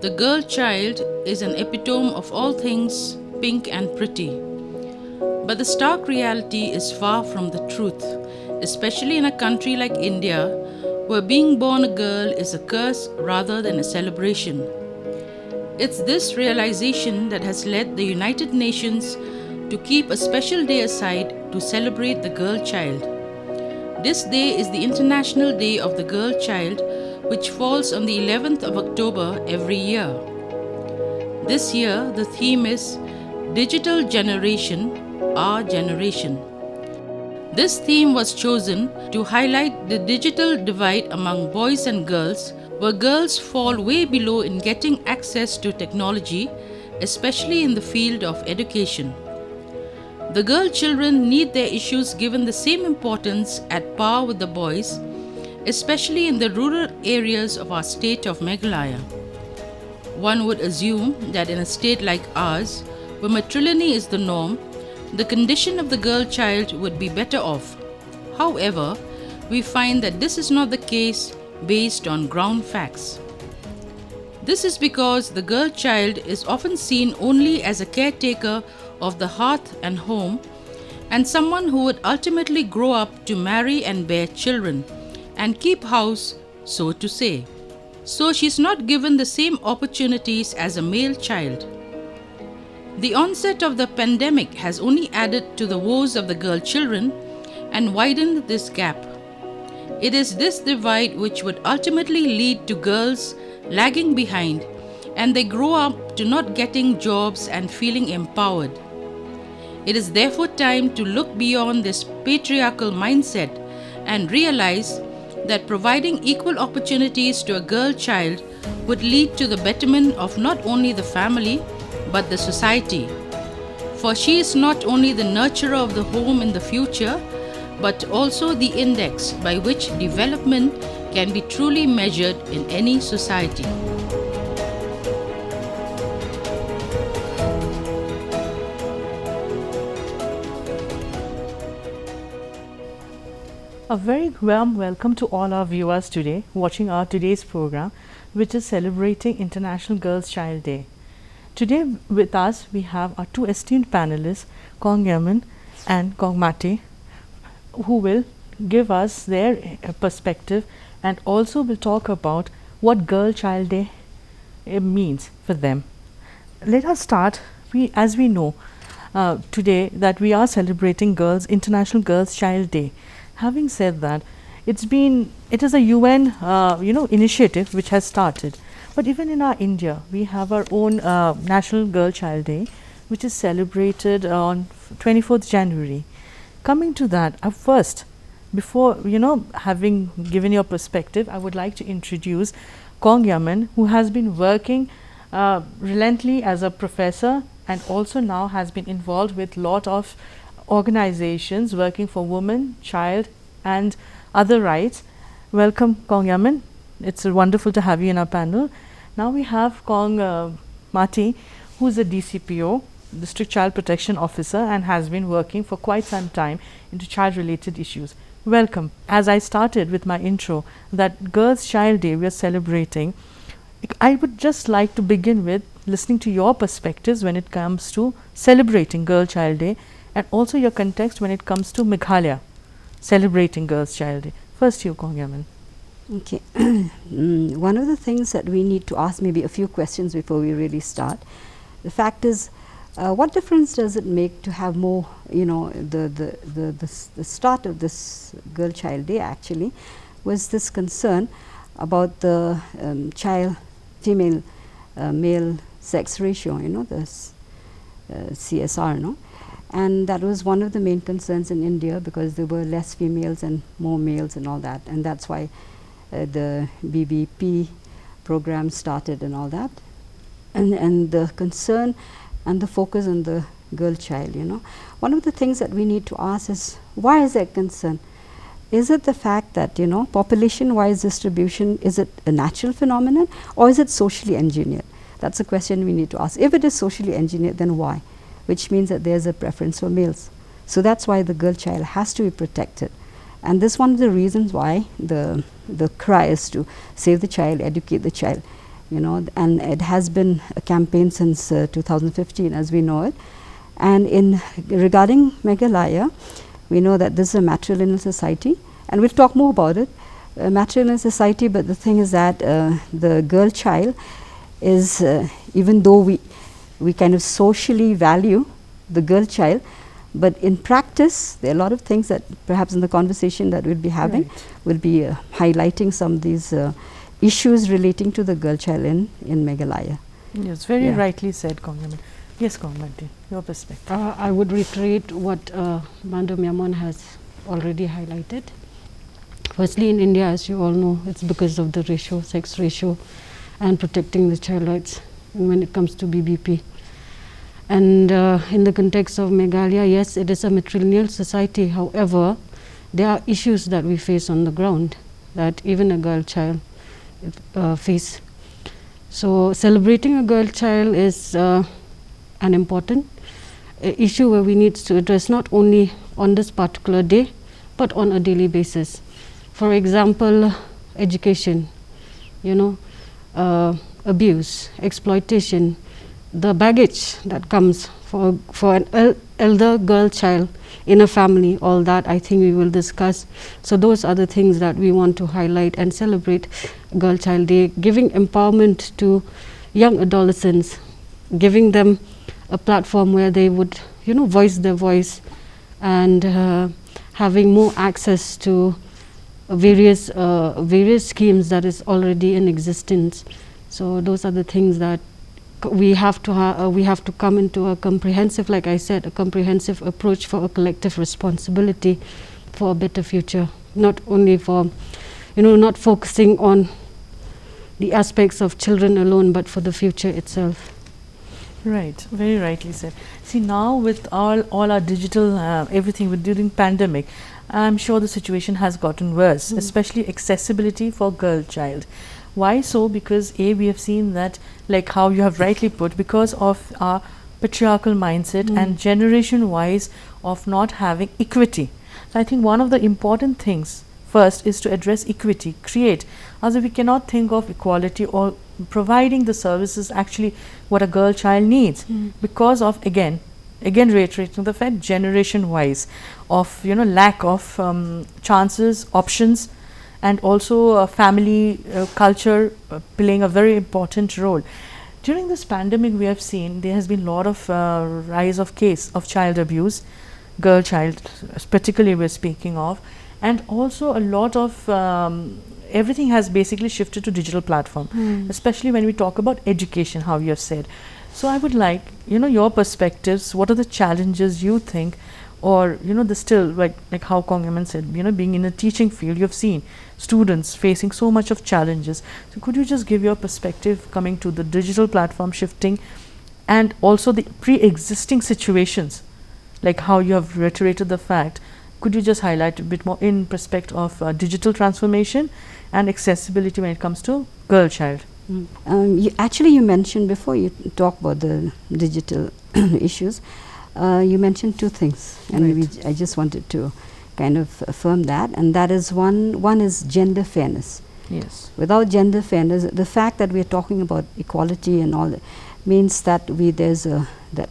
The girl child is an epitome of all things pink and pretty. But the stark reality is far from the truth, especially in a country like India, where being born a girl is a curse rather than a celebration. It's this realization that has led the United Nations to keep a special day aside to celebrate the girl child. This day is the International Day of the Girl Child, which falls on the 11th of October every year. This year, the theme is Digital Generation, Our Generation. This theme was chosen to highlight the digital divide among boys and girls, where girls fall way below in getting access to technology, especially in the field of education. The girl children need their issues given the same importance at par with the boys, especially in the rural areas of our state of Meghalaya. One would assume that in a state like ours, where matrilineal is the norm, the condition of the girl child would be better off. However, we find that this is not the case based on ground facts. This is because the girl child is often seen only as a caretaker of the hearth and home, and someone who would ultimately grow up to marry and bear children and keep house, so to say. So she's not given the same opportunities as a male child. The onset of the pandemic has only added to the woes of the girl children and widened this gap. It is this divide which would ultimately lead to girls lagging behind, and they grow up to not getting jobs and feeling empowered. It is therefore time to look beyond this patriarchal mindset and realize that providing equal opportunities to a girl child would lead to the betterment of not only the family but the society. For she is not only the nurturer of the home in the future, but also the index by which development can be truly measured in any society. A very warm welcome to all our viewers today watching our today's program, which is celebrating International Girls Child Day. Today with us we have our two esteemed panelists, Kong Yaman and Kong Mate, who will give us their perspective and also will talk about what Girl Child Day means for them. Let us start. As we know today that we are celebrating International Girls Child Day. Having said that, it is a UN initiative which has started. But even in our India, we have our own National Girl Child Day, which is celebrated on 24th January. Coming to that, first, before having given your perspective, I would like to introduce Kong Yaman, who has been working relentlessly as a professor and also now has been involved with lot of organizations working for women, child and other rights. Welcome, Kong Yaman. It's wonderful to have you in our panel. Now we have Kong Mati, who is a DCPO, District Child Protection Officer, and has been working for quite some time into child-related issues. Welcome. As I started with my intro, that Girls' Child Day we are celebrating, I would just like to begin with listening to your perspectives when it comes to celebrating Girl Child Day, and also your context when it comes to Meghalaya celebrating Girls' Child Day. First you, Kong Yaman. Okay. One of the things that we need to ask, maybe a few questions before we really start. The fact is, what difference does it make to have more, the start of this Girl Child Day actually was this concern about the child female male sex ratio, this CSR, no? And that was one of the main concerns in India, because there were less females and more males and all that, and that's why the BBP program started and all that, and the concern and the focus on the girl child. One of the things that we need to ask is, why is that concern? Is it the fact that population wise distribution, is it a natural phenomenon or is it socially engineered? That's a question we need to ask. If it is socially engineered, then why? Which means that there's a preference for males. So that's why the girl child has to be protected. And this is one of the reasons why the cry is to save the child, educate the child. you know, and it has been a campaign since 2015 as we know it. And in regarding Meghalaya, we know that this is a matrilineal society, and we'll talk more about it, matrilineal society. But the thing is that the girl child is, even though we kind of socially value the girl child, but in practice there are a lot of things that perhaps in the conversation that we'll be having will be highlighting some of these issues relating to the girl child in Meghalaya. Yes, very rightly said, Kongyaman. Yes, Kongyaman, your perspective. I would reiterate what Madam Yaman has already highlighted. Firstly, in India, as you all know, it's because of the ratio, sex ratio, and protecting the child rights when it comes to BBP. And in the context of Meghalaya, yes, it is a matrilineal society. However, there are issues that we face on the ground that even a girl child face. So celebrating a girl child is an important issue where we need to address not only on this particular day, but on a daily basis. For example, education, you know, abuse, exploitation, the baggage that comes for an elder girl child in a family, all that I think we will discuss. So those are the things that we want to highlight and celebrate Girl Child Day, giving empowerment to young adolescents, giving them a platform where they would, you know, voice their voice, and having more access to various schemes that is already in existence. So those are the things that we have to come into a comprehensive, like I said, a comprehensive approach for a collective responsibility for a better future, not only for, you know, not focusing on the aspects of children alone, but for the future itself. Right, very rightly said. See, now with all our digital everything with during pandemic, I'm sure the situation has gotten worse, especially accessibility for girl child. Why so? Because we have seen that, like how you have rightly put, because of our patriarchal mindset and generation wise of not having equity. So I think one of the important things first is to address equity, create, as if we cannot think of equality or providing the services actually what a girl child needs, because of again reiterating the fact, generation wise of, you know, lack of chances, options, and also family culture playing a very important role. During this pandemic, we have seen there has been a lot of rise of case of child abuse, girl child particularly we're speaking of, and also a lot of everything has basically shifted to digital platform, especially when we talk about education, how you have said. So I would like, you know, your perspectives. What are the challenges you think, or, you know, the still like how Kongyaman said, you know, being in a teaching field, you've seen students facing so much of challenges. So could you just give your perspective coming to the digital platform shifting, and also the pre-existing situations, like how you have reiterated the fact. Could you just highlight a bit more in perspective of digital transformation and accessibility when it comes to girl child? You mentioned before you talk about the digital issues, you mentioned two things, and I just wanted to kind of affirm that, and that is one is gender fairness. Yes. Without gender fairness, the fact that we are talking about equality and all that means that there's that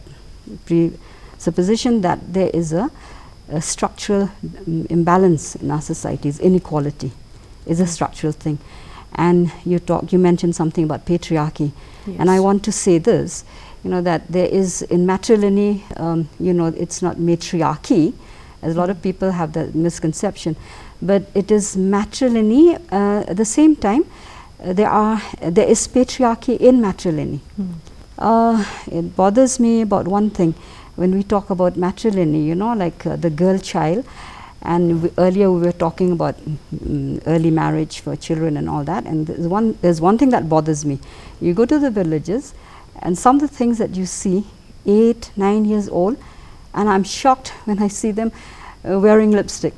presupposition that there is a structural imbalance in our societies. Inequality is a structural thing. And you mentioned something about patriarchy, and I want to say this, you know, that there is in matrilineal, you know, it's not matriarchy, as a lot of people have that misconception, but it is matrilineal. At the same time, there is patriarchy in matrilineal. It bothers me about one thing when we talk about matrilineal, you know, like the girl child. And earlier we were talking about early marriage for children and all that, and there's one thing that bothers me. You go to the villages, and some of the things that you see, 8, 9 years old, and I'm shocked when I see them wearing lipstick.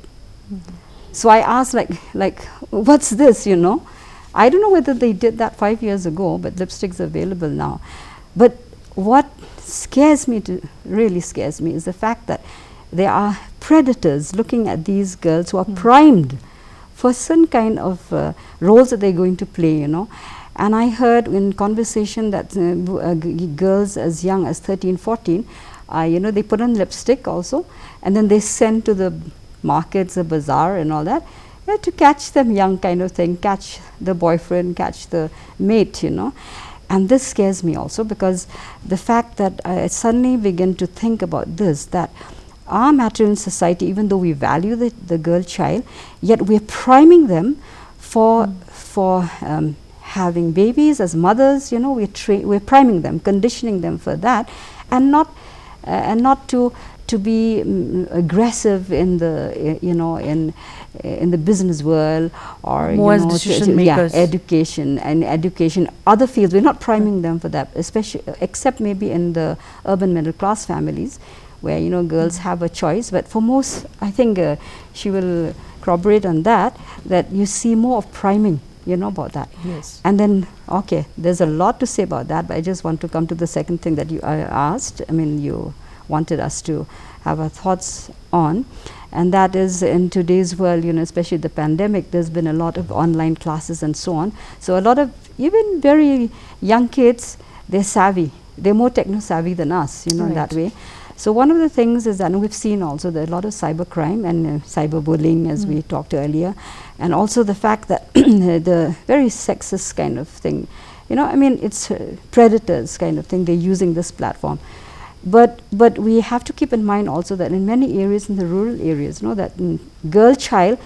So I ask, like, what's this, you know? I don't know whether they did that 5 years ago, but lipstick's available now. But what really scares me is the fact that there are predators looking at these girls who are primed for certain kind of roles that they're going to play, you know. And I heard in conversation that girls as young as 13, 14, you know, they put on lipstick also, and then they send to the markets, the bazaar and all that, to catch them young kind of thing, catch the boyfriend, catch the mate, you know. And this scares me also, because the fact that I suddenly begin to think about this, that our matrilineal society, even though we value the girl child, yet we're priming them for having babies as mothers, you know. We're priming them, conditioning them for that, and not to be aggressive in the you know, in the business world, or more you know, as decision makers. education, other fields. We're not priming them for that, especially except maybe in the urban middle class families, where, you know, girls have a choice. But for most, I think she will corroborate on that you see more of priming, you know, about that. Yes. And then, okay, there's a lot to say about that, but I just want to come to the second thing that you asked. I mean, you wanted us to have our thoughts on, and that is, in today's world, you know, especially the pandemic, there's been a lot of online classes and so on. So a lot of even very young kids, they're savvy. They're more techno savvy than us, you know, in that way. So one of the things is that, and we've seen also that a lot of cybercrime and cyberbullying, as we talked earlier, and also the fact that the very sexist kind of thing, you know, I mean, it's predators kind of thing, they're using this platform. But we have to keep in mind also that in many areas, in the rural areas, you know, that girl child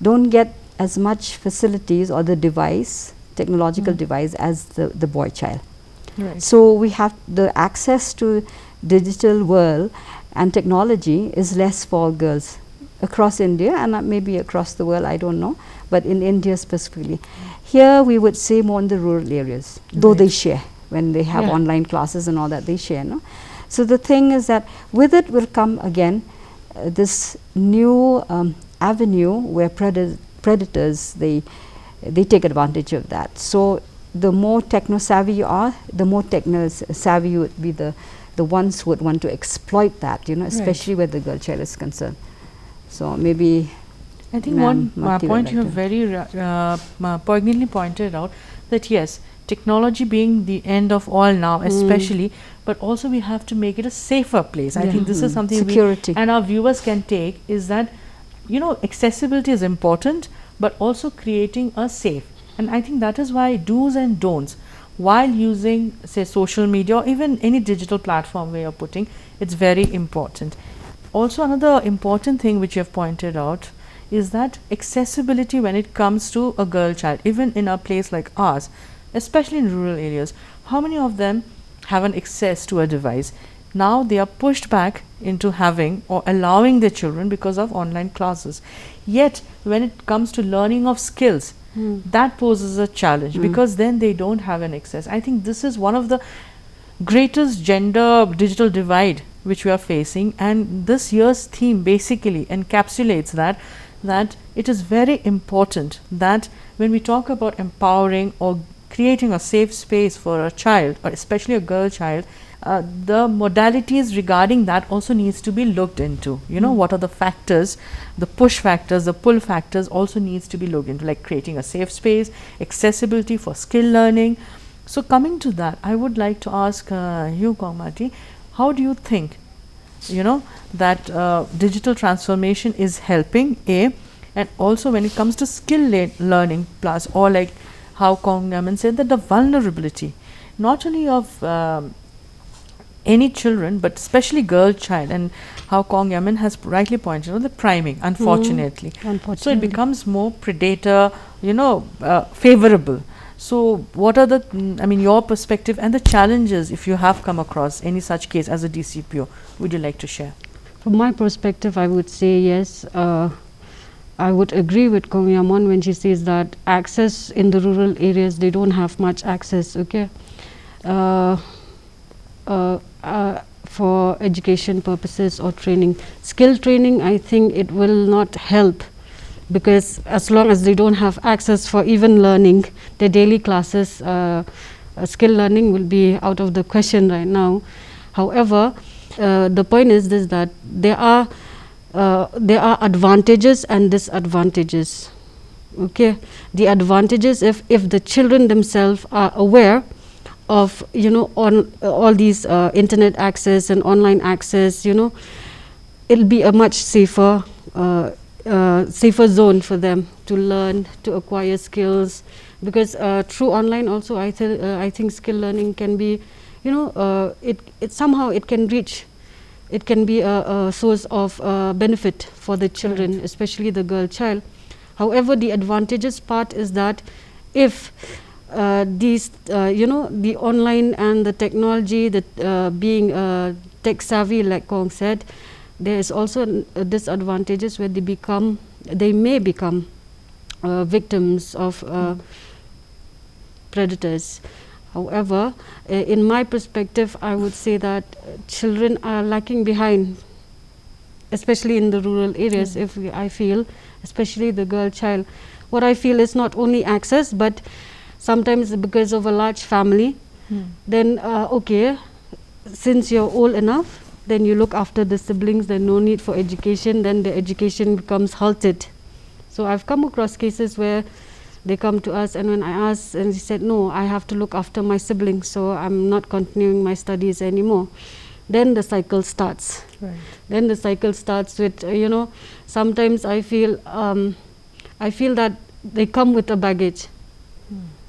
don't get as much facilities or the device, technological device, as the boy child. Right. So we have the access to digital world and technology is less for girls across India, and maybe across the world, I don't know, but in India specifically. Here we would say more in the rural areas, though they share. When they have online classes and all that, they share, no? So the thing is that with it will come again this new avenue where predators, they take advantage of that. So the more techno savvy you are, the more techno savvy would be the ones who would want to exploit that, you know, especially where the girl child is concerned. So maybe I think one point you have very poignantly pointed out, that yes, technology being the end of all now, especially, but also we have to make it a safer place. I think this is something security, and our viewers can take, is that, you know, accessibility is important, but also creating a safe. And I think that is why do's and don'ts while using, say, social media or even any digital platform where you're putting, it's very important. Also, another important thing which you have pointed out is that accessibility when it comes to a girl child, even in a place like ours, especially in rural areas, how many of them have an access to a device? Now they are pushed back into having or allowing their children because of online classes. Yet when it comes to learning of skills, that poses a challenge, because then they don't have an access. I think this is one of the greatest gender digital divide which we are facing, and this year's theme basically encapsulates that it is very important that when we talk about empowering or creating a safe space for a child, or especially a girl child, the modalities regarding that also needs to be looked into. You know, what are the factors, the push factors, the pull factors also needs to be looked into, like creating a safe space, accessibility for skill learning. So coming to that, I would like to ask you, Kaumati, how do you think, you know, that digital transformation is helping, and also when it comes to skill learning plus, or like how Kong Yaman said, that the vulnerability not only of any children, but especially girl child, and how Kong Yaman has rightly pointed out, the priming, unfortunately. So it becomes more predator, you know, favorable. So what are the, I mean, your perspective and the challenges, if you have come across any such case as a DCPO, would you like to share? From my perspective, I would say yes. I would agree with Kong Yaman when she says that access in the rural areas, they don't have much access, okay? For education purposes or training. Skill training, I think it will not help, because as long as they don't have access for even learning their daily classes, skill learning will be out of the question right now. However, the point is this, that there are advantages and disadvantages Okay, the advantages, if the children themselves are aware of, on all these internet access and online access, it'll be a much safer zone for them to learn, to acquire skills, because through online also I think skill learning can be, it somehow it can reach, it can be a source of benefit for the children, right, especially the girl child. However, the advantageous part is that if these the online and the technology, that being tech savvy, like Kong said, there is also disadvantages where they may become victims of predators. However, in my perspective, I would say that children are lacking behind, especially in the rural areas. I feel, especially the girl child, what I feel is not only access, but sometimes because of a large family, then okay, since you're old enough, then you look after the siblings, there's no need for education, then the education becomes halted. So I've come across cases where they come to us, and when I asked, and he said, no, I have to look after my siblings, so I'm not continuing my studies anymore. Then the cycle starts. Right. Then the cycle starts with, sometimes I feel that they come with a baggage.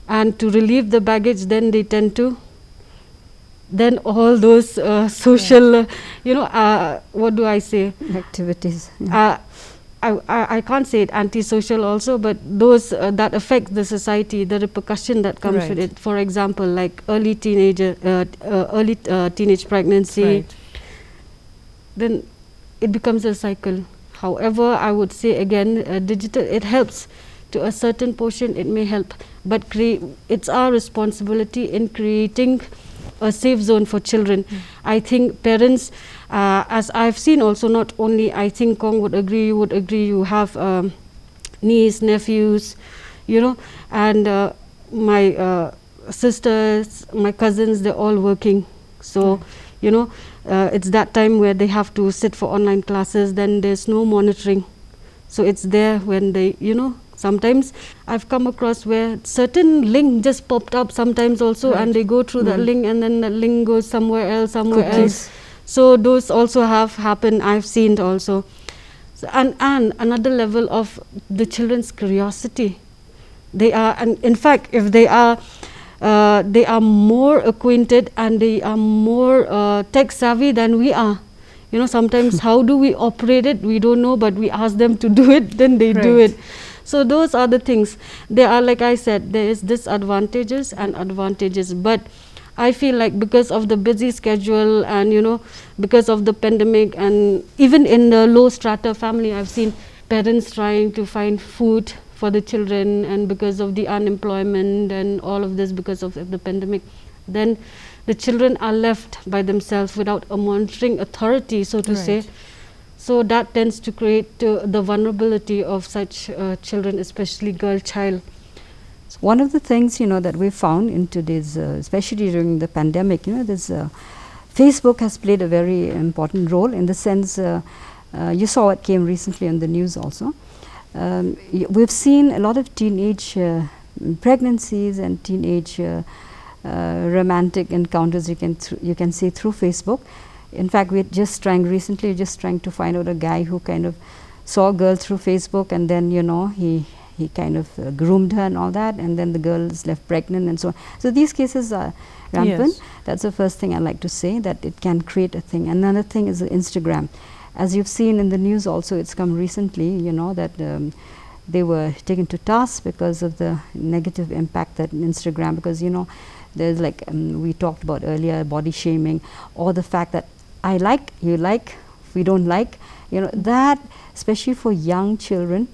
And to relieve the baggage, then they tend to, then all those social, what do I say? Activities. I can't say it antisocial also, but those that affect the society, the repercussion that comes with it. For example, like early teenage pregnancy, Right. then it becomes a cycle. However, I would say again, digital, it helps to a certain portion, it may help, but it's our responsibility in creating a safe zone for children. I think parents, as I've seen also, not only, I think Kong would agree, you have niece, nephews, and my sisters, my cousins, they're all working. So, it's that time where they have to sit for online classes, then there's no monitoring. So it's there when they, sometimes I've come across where certain link just popped up sometimes also, and they go through that link, and then the link goes somewhere else. So those also have happened, I've seen also. So, and another level of the children's curiosity. They are, and in fact, if they are more acquainted and they are more tech savvy than we are. Sometimes how do we operate it, we don't know, but we ask them to do it, then they do it. So those are the things. There are, like I said, there is disadvantages and advantages, but I feel like because of the busy schedule and because of the pandemic, and even in the low strata family, I've seen parents trying to find food for the children, and because of the unemployment and all of this, because of the pandemic, then the children are left by themselves without a monitoring authority, so to say. So that tends to create the vulnerability of such children, especially girl child. One of the things that we found in today's, especially during the pandemic, this Facebook has played a very important role, in the sense you saw it came recently on the news also. We've seen a lot of teenage pregnancies and teenage romantic encounters you can see through Facebook. In fact, we're just trying to find out a guy who kind of saw a girl through Facebook, and then he kind of groomed her and all that, and then the girl is left pregnant and so on. So these cases are rampant. Yes. That's the first thing I like to say, that it can create a thing. Another thing is Instagram. As you've seen in the news also, it's come recently, that they were taken to task because of the negative impact that Instagram, because there's like we talked about earlier, body shaming, or the fact that I like, you like, we don't like, that, especially for young children,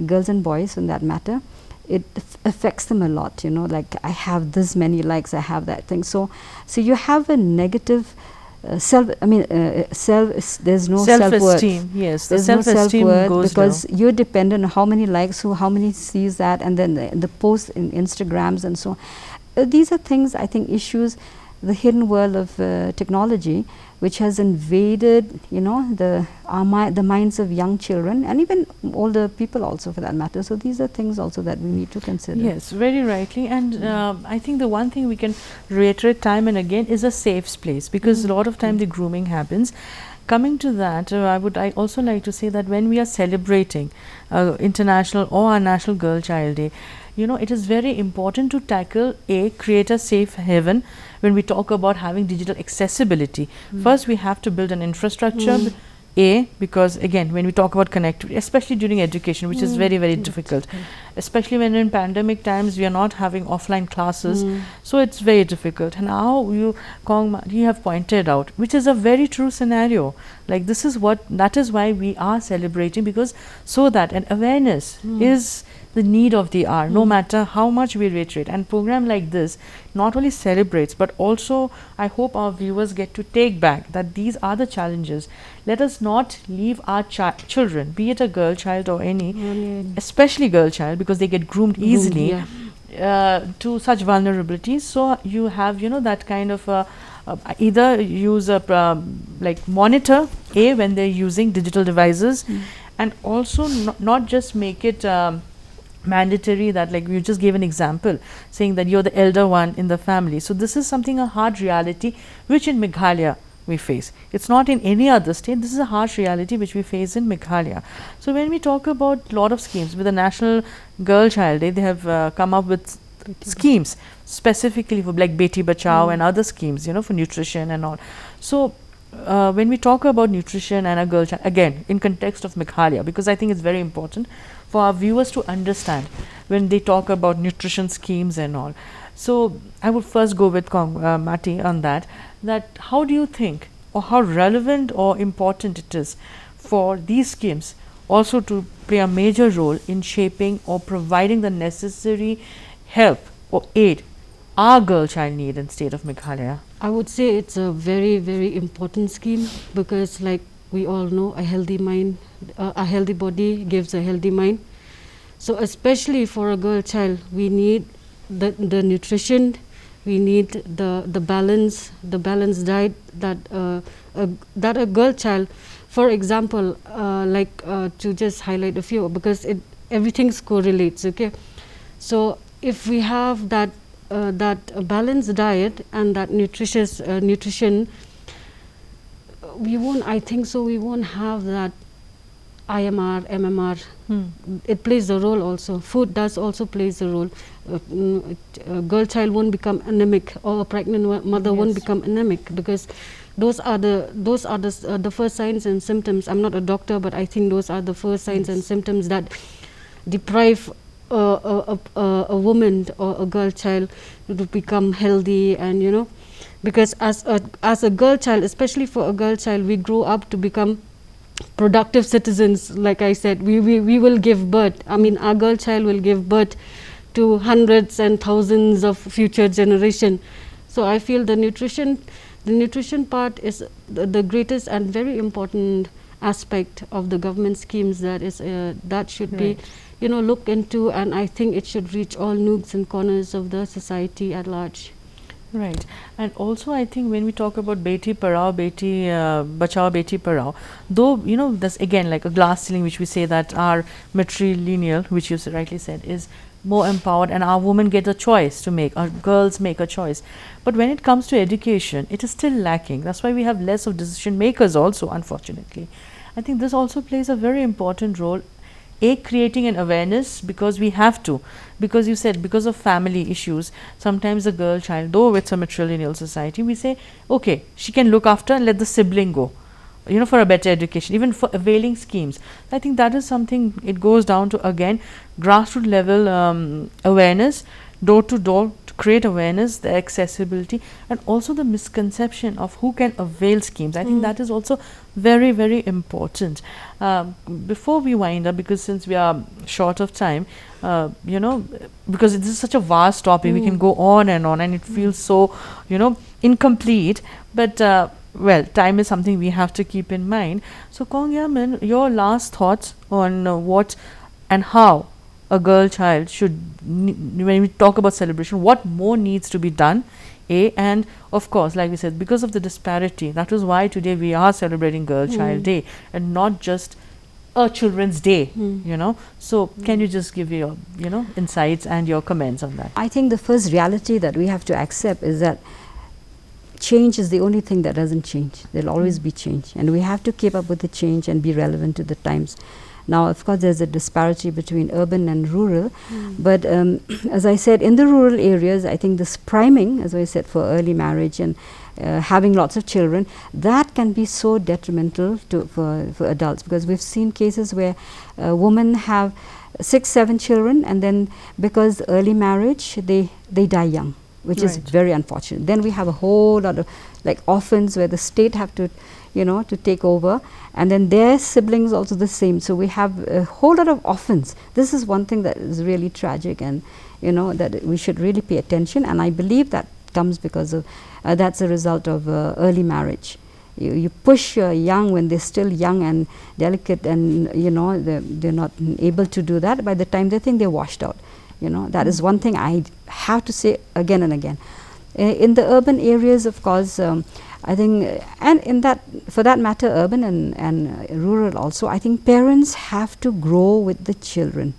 girls and boys in that matter, it affects them a lot, like I have this many likes, I have that thing. So you have a negative there's no self-esteem. Yes, there's no self-worth, because you're dependent on how many likes, how many sees that, and then the posts in Instagrams and so on. These are things, I think, issues the hidden world of technology, which has invaded, you know, the minds of young children and even older people also, for that matter. So these are things also that we need to consider. Yes, very rightly. And I think the one thing we can reiterate time and again is a safe place, because a lot of time the grooming happens. Coming to that, I also like to say that when we are celebrating International or our National Girl Child Day, you know, it is very important to tackle create a safe haven. When we talk about having digital accessibility, first we have to build an infrastructure. Because again, when we talk about connectivity, especially during education, which is very, very difficult, especially when in pandemic times we are not having offline classes, so it's very difficult. And how you have pointed out, which is a very true scenario. Like that is why we are celebrating, because so that an awareness is the need of the hour, no matter how much we reiterate. And program like this not only celebrates, but also I hope our viewers get to take back that these are the challenges. Let us not leave our children, be it a girl child or any, especially girl child, because they get groomed easily to such vulnerabilities. So you have, you know, that kind of either use a like monitor when they're using digital devices, and also not just make it mandatory that, like you just gave an example saying that you're the elder one in the family. So this is something, a hard reality which in Meghalaya we face. It's not in any other state. This is a harsh reality which we face in Meghalaya. So when we talk about lot of schemes with the National Girl Child Day, they have come up with schemes specifically for like Beti Bachao and other schemes, you know, for nutrition and all. So when we talk about nutrition and a girl child, again in context of Meghalaya, because I think it's very important for our viewers to understand when they talk about nutrition schemes and all. So I would first go with Mati on that how do you think, or how relevant or important it is for these schemes also to play a major role in shaping or providing the necessary help or aid our girl child need in state of Meghalaya? I would say it's a very, very important scheme, because like we all know, a healthy mind, a healthy body gives a healthy mind. So especially for a girl child, we need the nutrition, we need the balanced diet that a girl child, for example, to just highlight a few, because everything correlates. Okay, so if we have that balanced diet and that nutrition, we won't have that IMR, MMR. It plays a role also. Food does also plays a role. A girl child won't become anemic, or a pregnant mother won't become anemic, because those are the first signs and symptoms. I'm not a doctor, but I think those are the first signs and symptoms that deprive a woman or a girl child to become healthy. And you know, because as a girl child, especially for a girl child, we grow up to become productive citizens. Like I said, we will give birth. I mean, our girl child will give birth to hundreds and thousands of future generation. So I feel the nutrition part is the greatest and very important aspect of the government schemes that should be, you know, looked into, and I think it should reach all nooks and corners of the society at large. Right. And also I think when we talk about Beti Bachao, Beti Padhao, though, you know, that's again like a glass ceiling, which we say that our matrilineal, which you rightly said, is more empowered, and our women get a choice to make, our girls make a choice. But when it comes to education, it is still lacking. That's why we have less of decision makers also, unfortunately. I think this also plays a very important role, creating an awareness, because we have to, because you said because of family issues, sometimes a girl child, though it's a matrilineal society, we say okay, she can look after and let the sibling go, you know, for a better education, even for availing schemes. I think that is something, it goes down to again grassroots level awareness, door to door, to create awareness, the accessibility, and also the misconception of who can avail schemes. I think that is also very, very important. Before we wind up, because since we are short of time, you know, because this is such a vast topic, we can go on, and it feels so, you know, incomplete. But well, time is something we have to keep in mind. So Kong Yamin, your last thoughts on what and how a girl child should, when we talk about celebration, what more needs to be done, and of course, like we said, because of the disparity, that is why today we are celebrating Girl Child Day and not just a Children's Day, So can you just give your, insights and your comments on that? I think the first reality that we have to accept is that change is the only thing that doesn't change. There'll always be change, and we have to keep up with the change and be relevant to the times. Now, of course, there's a disparity between urban and rural, but as I said, in the rural areas, I think this priming, as I said, for early marriage and having lots of children, that can be so detrimental for adults, because we've seen cases where women have 6, 7 children, and then because early marriage, they die young, which is very unfortunate. Then we have a whole lot of like orphans where the state have to to take over, and then their siblings also the same. So we have a whole lot of orphans. This is one thing that is really tragic, and that we should really pay attention, and I believe that comes because of that's a result of early marriage. You push young when they're still young and delicate, and they're not able to do that. By the time they think they're washed out, that is one thing I have to say again and again. In the urban areas, of course, I think, and in that, for that matter, urban and rural also, I think parents have to grow with the children.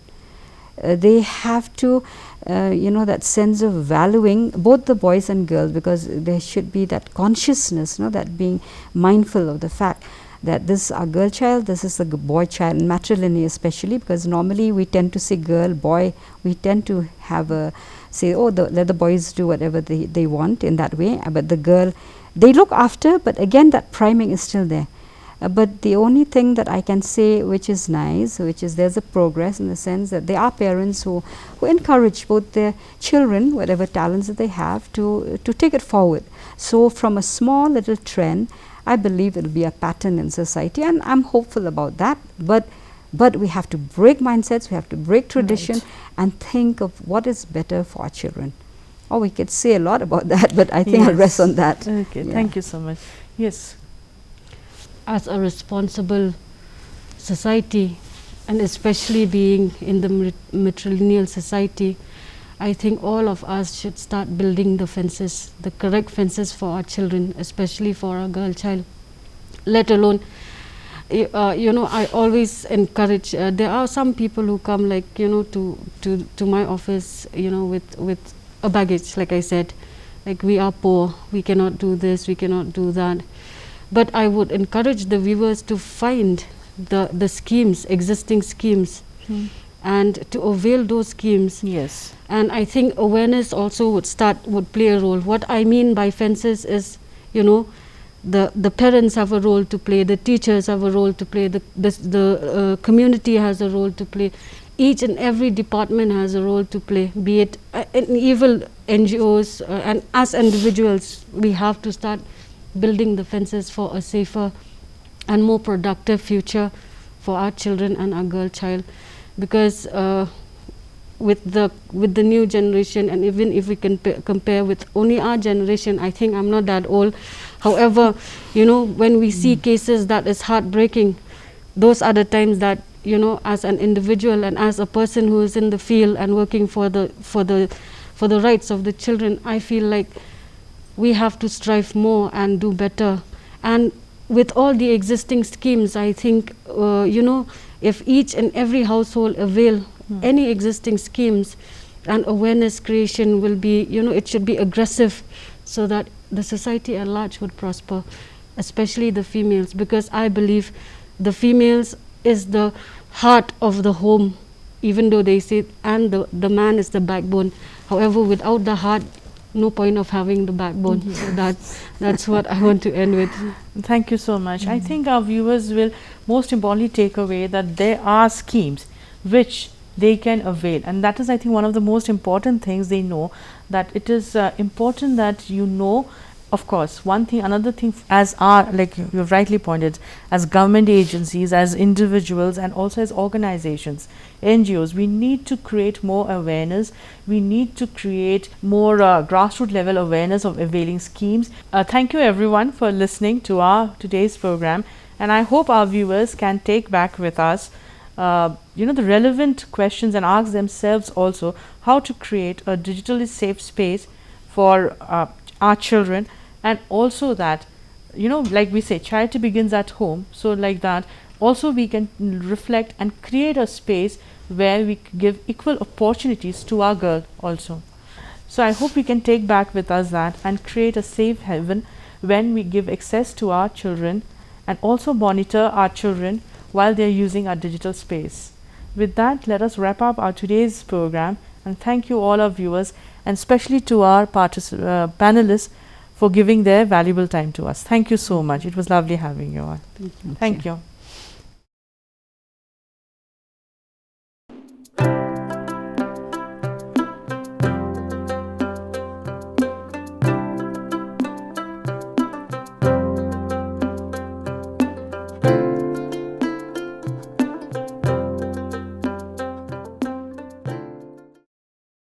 They have to, that sense of valuing both the boys and girls, because there should be that consciousness, that being mindful of the fact that this is our girl child, this is the boy child, in matrilineal especially, because normally we tend to say girl, boy, we tend to have a say, oh, let the boys do whatever they want in that way, but the girl, they look after, but again that priming is still there. But the only thing that I can say which is nice, which is there's a progress in the sense that there are parents who encourage both their children, whatever talents that they have, to take it forward. So from a small little trend, I believe it will be a pattern in society, and I'm hopeful about that. But we have to break mindsets, we have to break tradition, and think of what is better for our children. Oh, we could say a lot about that, but I think I'll rest on that. Okay, thank you so much. Yes. As a responsible society, and especially being in the matrilineal society, I think all of us should start building the fences, the correct fences for our children, especially for our girl child. Let alone, I always encourage. There are some people who come, like to my office, with a baggage, like I said, like we are poor, we cannot do this, we cannot do that. But I would encourage the viewers to find the schemes, existing schemes, and to avail those schemes. Yes. And I think awareness also would play a role. What I mean by fences is, the parents have a role to play, the teachers have a role to play, the community has a role to play. Each and every department has a role to play, be it even NGOs, and as individuals, we have to start building the fences for a safer and more productive future for our children and our girl child. Because with the new generation, and even if we can compare with only our generation, I think I'm not that old. However, when we see cases that is heartbreaking, those are the times that, as an individual and as a person who is in the field and working for the rights of the children, I feel like we have to strive more and do better. And with all the existing schemes, I think, if each and every household avail any existing schemes, and awareness creation will be, it should be aggressive, so that the society at large would prosper, especially the females, because I believe the females is the heart of the home, even though they say, and the man is the backbone. However, without the heart, no point of having the backbone. So that's what I want to end with. Thank you so much. I think our viewers will most importantly take away that there are schemes which they can avail, and that is, I think, one of the most important things they know, that it is important that of course, one thing, another thing, as our, like you rightly pointed, as government agencies, as individuals, and also as organizations, NGOs, we need to create more awareness. We need to create more grassroots level awareness of availing schemes. Thank you everyone for listening to our today's program, and I hope our viewers can take back with us the relevant questions and ask themselves also how to create a digitally safe space for our children, and also that, like we say, charity begins at home. So like that, also we can reflect and create a space where we give equal opportunities to our girl also. So I hope we can take back with us that and create a safe haven when we give access to our children and also monitor our children while they are using our digital space. With that, let us wrap up our today's program, and thank you all our viewers, and especially to our panelists for giving their valuable time to us. Thank you so much. It was lovely having you all. Thank you. Thank you.